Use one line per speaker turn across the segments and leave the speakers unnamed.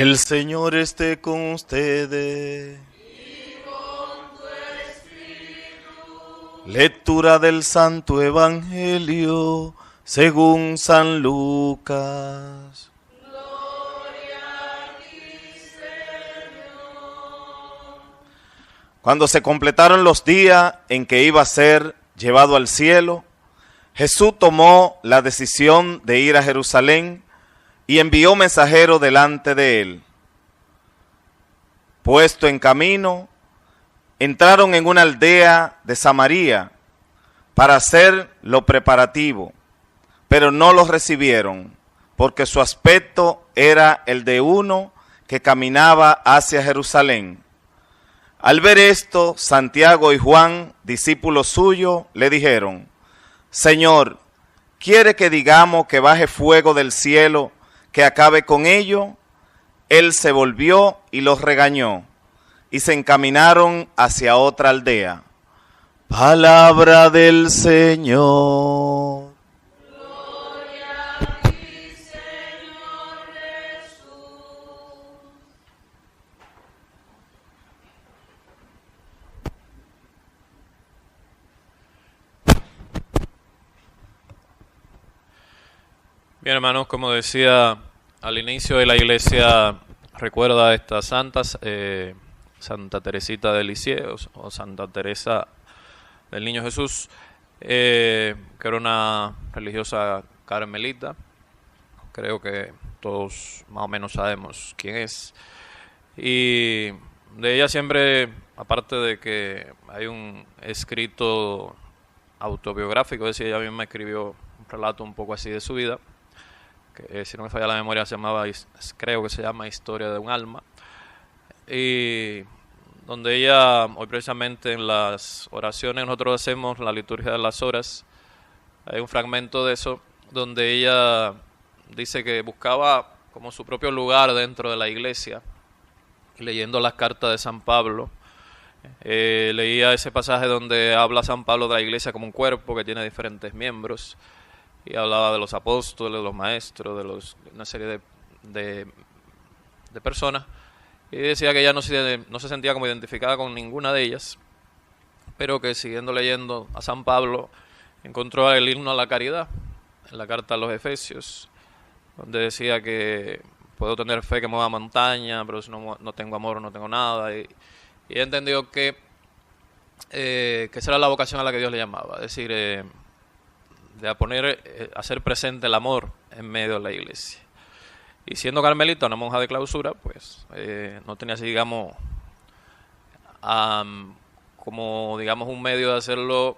El Señor esté con ustedes.
Y con tu espíritu.
Lectura del Santo Evangelio según San Lucas.
Gloria a ti, Señor.
Cuando se completaron los días en que iba a ser llevado al cielo, Jesús tomó la decisión de ir a Jerusalén y envió mensajeros delante de él. Puesto en camino, entraron en una aldea de Samaria para hacer lo preparativo, pero no los recibieron, porque su aspecto era el de uno que caminaba hacia Jerusalén. Al ver esto, Santiago y Juan, discípulos suyos, le dijeron: Señor, ¿quiere que digamos que baje fuego del cielo, que acabe con ello? Él se volvió y los regañó, y se encaminaron hacia otra aldea. Palabra del Señor.
Gloria a ti, Señor Jesús.
Bien, hermanos, como decía al inicio de la iglesia, recuerda a estas santas, Santa Teresita de Lisieux o Santa Teresa del Niño Jesús, que era una religiosa carmelita. Creo que todos más o menos sabemos quién es. Y de ella siempre, aparte de que hay un escrito autobiográfico, es decir, ella misma escribió un relato un poco así de su vida, que si no me falla la memoria creo que se llama Historia de un alma, y donde ella, hoy precisamente en las oraciones nosotros hacemos la liturgia de las horas, hay un fragmento de eso, donde ella dice que buscaba como su propio lugar dentro de la iglesia, leyendo las cartas de San Pablo. Leía ese pasaje donde habla San Pablo de la iglesia como un cuerpo que tiene diferentes miembros, y hablaba de los apóstoles, de los maestros, de una serie de personas, y decía que ella no se sentía como identificada con ninguna de ellas, pero que siguiendo leyendo a San Pablo encontró el himno a la caridad en la carta a los Efesios, donde decía que puedo tener fe que mueva montaña, pero si no tengo amor no tengo nada, y he entendido que esa era la vocación a la que Dios le llamaba, es decir, de hacer presente el amor en medio de la iglesia. Y siendo carmelita, una monja de clausura, pues no tenía así, digamos, como digamos un medio de hacerlo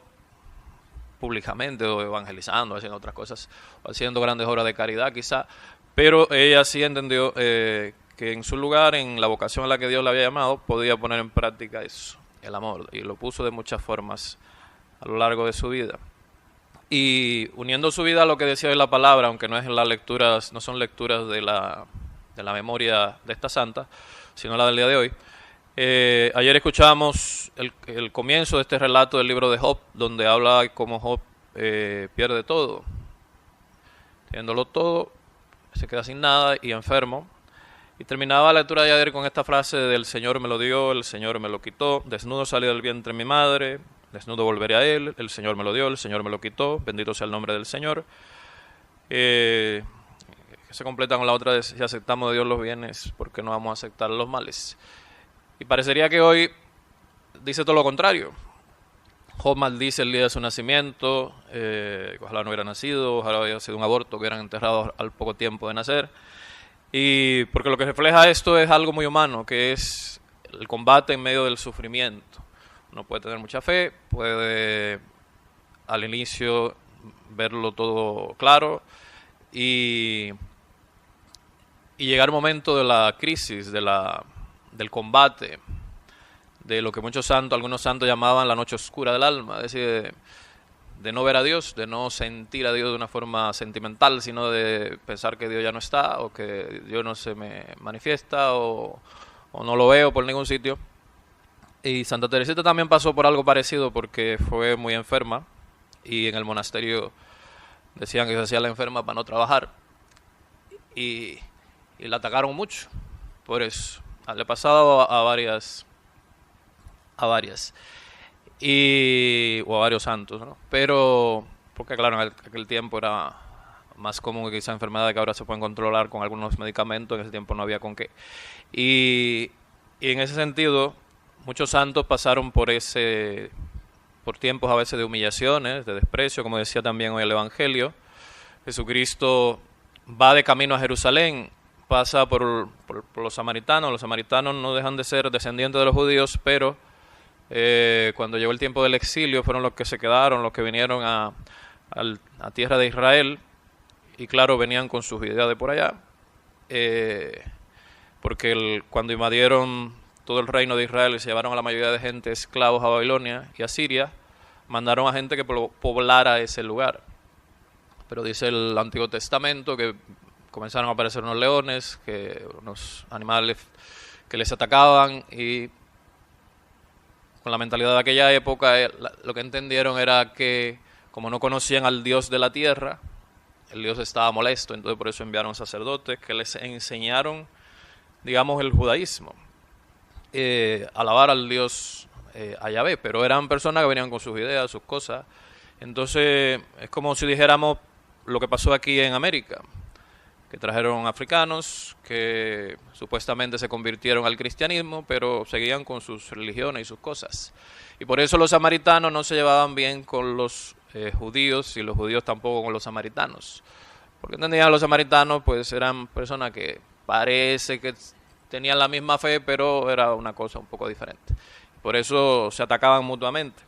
públicamente, o evangelizando, haciendo otras cosas, o haciendo grandes obras de caridad quizá, pero ella sí entendió que en su lugar, en la vocación a la que Dios la había llamado, podía poner en práctica eso, el amor, y lo puso de muchas formas a lo largo de su vida. Y uniendo su vida a lo que decía hoy la palabra, aunque no son lecturas de la memoria de esta santa, sino la del día de hoy. Ayer escuchábamos el comienzo de este relato del libro de Job, donde habla cómo Job pierde todo. Teniéndolo todo, se queda sin nada y enfermo. Y terminaba la lectura de ayer con esta frase del Señor me lo dio, el Señor me lo quitó, desnudo salí del vientre de mi madre, desnudo volveré a Él, el Señor me lo dio, el Señor me lo quitó, bendito sea el nombre del Señor. Que se completa con la otra de si aceptamos de Dios los bienes, ¿por qué no vamos a aceptar los males? Y parecería que hoy dice todo lo contrario. Job maldice el día de su nacimiento, ojalá no hubiera nacido, ojalá hubiera sido un aborto, que hubieran enterrado al poco tiempo de nacer. Y porque lo que refleja esto es algo muy humano, que es el combate en medio del sufrimiento. Uno puede tener mucha fe, puede al inicio verlo todo claro y llegar el momento de la crisis, del combate, de lo que algunos santos llamaban la noche oscura del alma, es decir, de no ver a Dios, de no sentir a Dios de una forma sentimental, sino de pensar que Dios ya no está, o que Dios no se me manifiesta, o no lo veo por ningún sitio. Y Santa Teresita también pasó por algo parecido porque fue muy enferma y en el monasterio decían que se hacía la enferma para no trabajar y la atacaron mucho. Por eso. Le pasaba a varias. O a varios santos, ¿no? Pero, porque claro, en aquel tiempo era más común que esa enfermedad que ahora se pueden controlar con algunos medicamentos, en ese tiempo no había con qué. Y en ese sentido, muchos santos pasaron por tiempos a veces de humillaciones, de desprecio, como decía también hoy el Evangelio. Jesucristo va de camino a Jerusalén, pasa por los samaritanos. Los samaritanos no dejan de ser descendientes de los judíos, pero cuando llegó el tiempo del exilio fueron los que se quedaron, los que vinieron a tierra de Israel, y claro, venían con sus ideas de por allá, porque cuando invadieron todo el reino de Israel y se llevaron a la mayoría de gente esclavos a Babilonia y a Siria, mandaron a gente que poblara ese lugar. Pero dice el Antiguo Testamento que comenzaron a aparecer unos leones, unos animales que les atacaban, y con la mentalidad de aquella época lo que entendieron era que como no conocían al Dios de la tierra, el Dios estaba molesto, entonces por eso enviaron sacerdotes que les enseñaron, digamos, el judaísmo, alabar al Dios a Yahvé, pero eran personas que venían con sus ideas, sus cosas. Entonces es como si dijéramos lo que pasó aquí en América, que trajeron africanos que supuestamente se convirtieron al cristianismo, pero seguían con sus religiones y sus cosas. Y por eso los samaritanos no se llevaban bien con los judíos, y los judíos tampoco con los samaritanos. Porque entendían, los samaritanos pues eran personas que parece que tenían la misma fe, pero era una cosa un poco diferente. Por eso se atacaban mutuamente.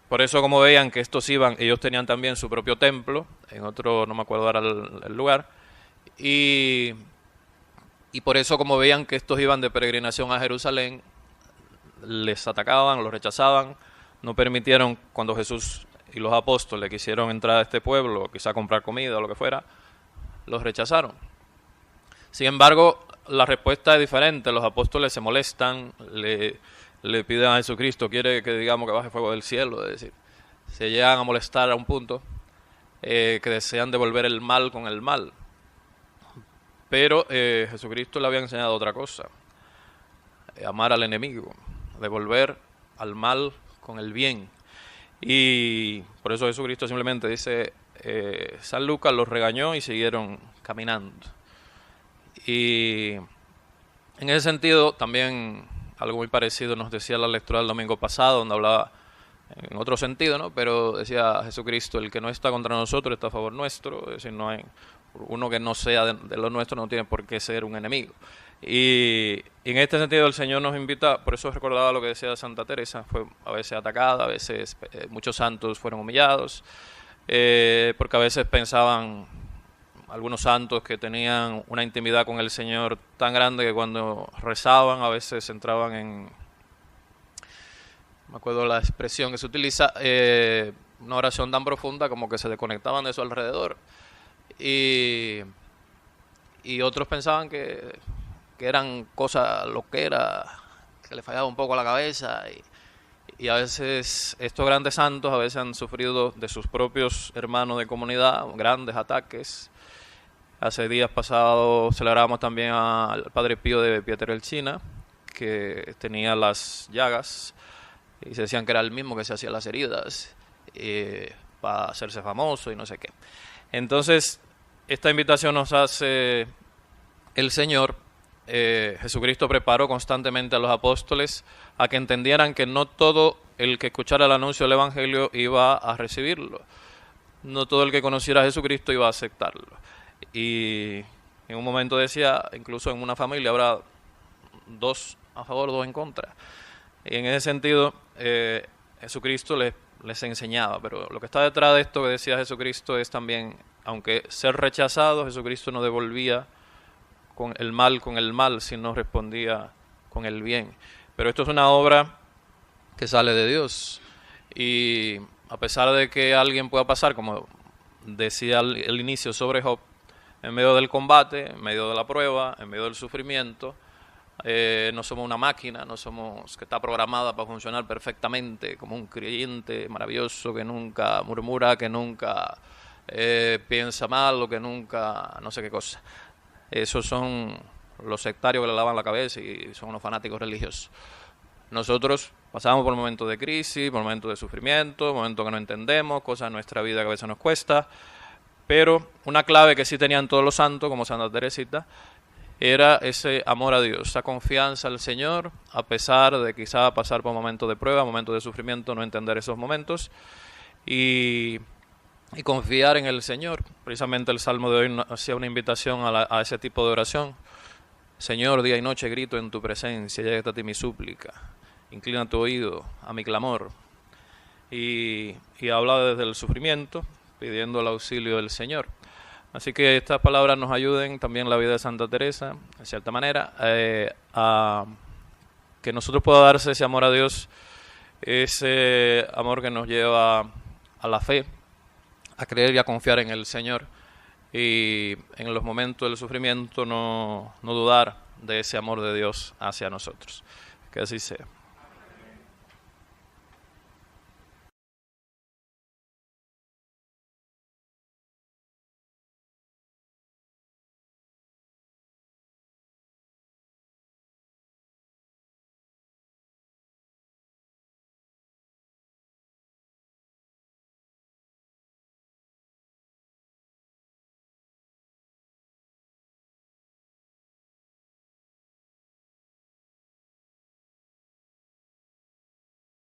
Por eso, como veían que estos iban, ellos tenían también su propio templo, en otro, no me acuerdo ahora el lugar, y por eso, como veían que estos iban de peregrinación a Jerusalén, les atacaban, los rechazaban, no permitieron, cuando Jesús y los apóstoles quisieron entrar a este pueblo, quizá comprar comida o lo que fuera, los rechazaron. Sin embargo, la respuesta es diferente. Los apóstoles se molestan, le piden a Jesucristo, quiere que digamos que baje fuego del cielo, es decir, se llegan a molestar a un punto que desean devolver el mal con el mal. Pero Jesucristo le había enseñado otra cosa, amar al enemigo, devolver al mal con el bien. Y por eso Jesucristo simplemente dice, San Lucas los regañó y siguieron caminando. Y en ese sentido también algo muy parecido nos decía la lectura del domingo pasado, donde hablaba en otro sentido, ¿no? Pero decía Jesucristo, el que no está contra nosotros está a favor nuestro, es decir, no hay uno que no sea de lo nuestro, no tiene por qué ser un enemigo. Y en este sentido el Señor nos invita, por eso recordaba lo que decía Santa Teresa, fue a veces atacada, a veces muchos santos fueron humillados, porque a veces pensaban algunos santos que tenían una intimidad con el Señor tan grande que cuando rezaban a veces entraban en, me acuerdo la expresión que se utiliza, una oración tan profunda como que se desconectaban de su alrededor. Y otros pensaban que eran cosas loqueras, que le fallaba un poco la cabeza. Y a veces estos grandes santos a veces han sufrido de sus propios hermanos de comunidad grandes ataques. Hace días pasados celebrábamos también al Padre Pío de Pietrelcina, que tenía las llagas y se decían que era el mismo que se hacía las heridas para hacerse famoso y no sé qué. Entonces, esta invitación nos hace el Señor. Jesucristo preparó constantemente a los apóstoles a que entendieran que no todo el que escuchara el anuncio del Evangelio iba a recibirlo. No todo el que conociera a Jesucristo iba a aceptarlo. Y en un momento decía, incluso en una familia habrá 2 a favor, 2 en contra. Y en ese sentido, Jesucristo les enseñaba. Pero lo que está detrás de esto que decía Jesucristo es también, aunque ser rechazado, Jesucristo no devolvía con el mal, sino respondía con el bien. Pero esto es una obra que sale de Dios. Y a pesar de que alguien pueda pasar, como decía el inicio sobre Job, en medio del combate, en medio de la prueba, en medio del sufrimiento, no somos una máquina, no somos que está programada para funcionar perfectamente, como un creyente maravilloso que nunca murmura, que nunca piensa mal o que nunca no sé qué cosa. Esos son los sectarios que le lavan la cabeza y son unos fanáticos religiosos. Nosotros pasamos por momentos de crisis, por momentos de sufrimiento, momentos que no entendemos, cosas en nuestra vida que a veces nos cuesta, pero una clave que sí tenían todos los santos, como Santa Teresita, era ese amor a Dios, esa confianza al Señor, a pesar de quizá pasar por momentos de prueba, momentos de sufrimiento, no entender esos momentos, y confiar en el Señor. Precisamente el Salmo de hoy hacía una invitación a ese tipo de oración. Señor, día y noche grito en tu presencia, llega hasta ti mi súplica, inclina tu oído a mi clamor. Y habla desde el sufrimiento, pidiendo el auxilio del Señor. Así que estas palabras nos ayuden también en la vida de Santa Teresa, de cierta manera, a que nosotros pueda darse ese amor a Dios, ese amor que nos lleva a la fe, a creer y a confiar en el Señor, y en los momentos del sufrimiento no dudar de ese amor de Dios hacia nosotros. Que así sea.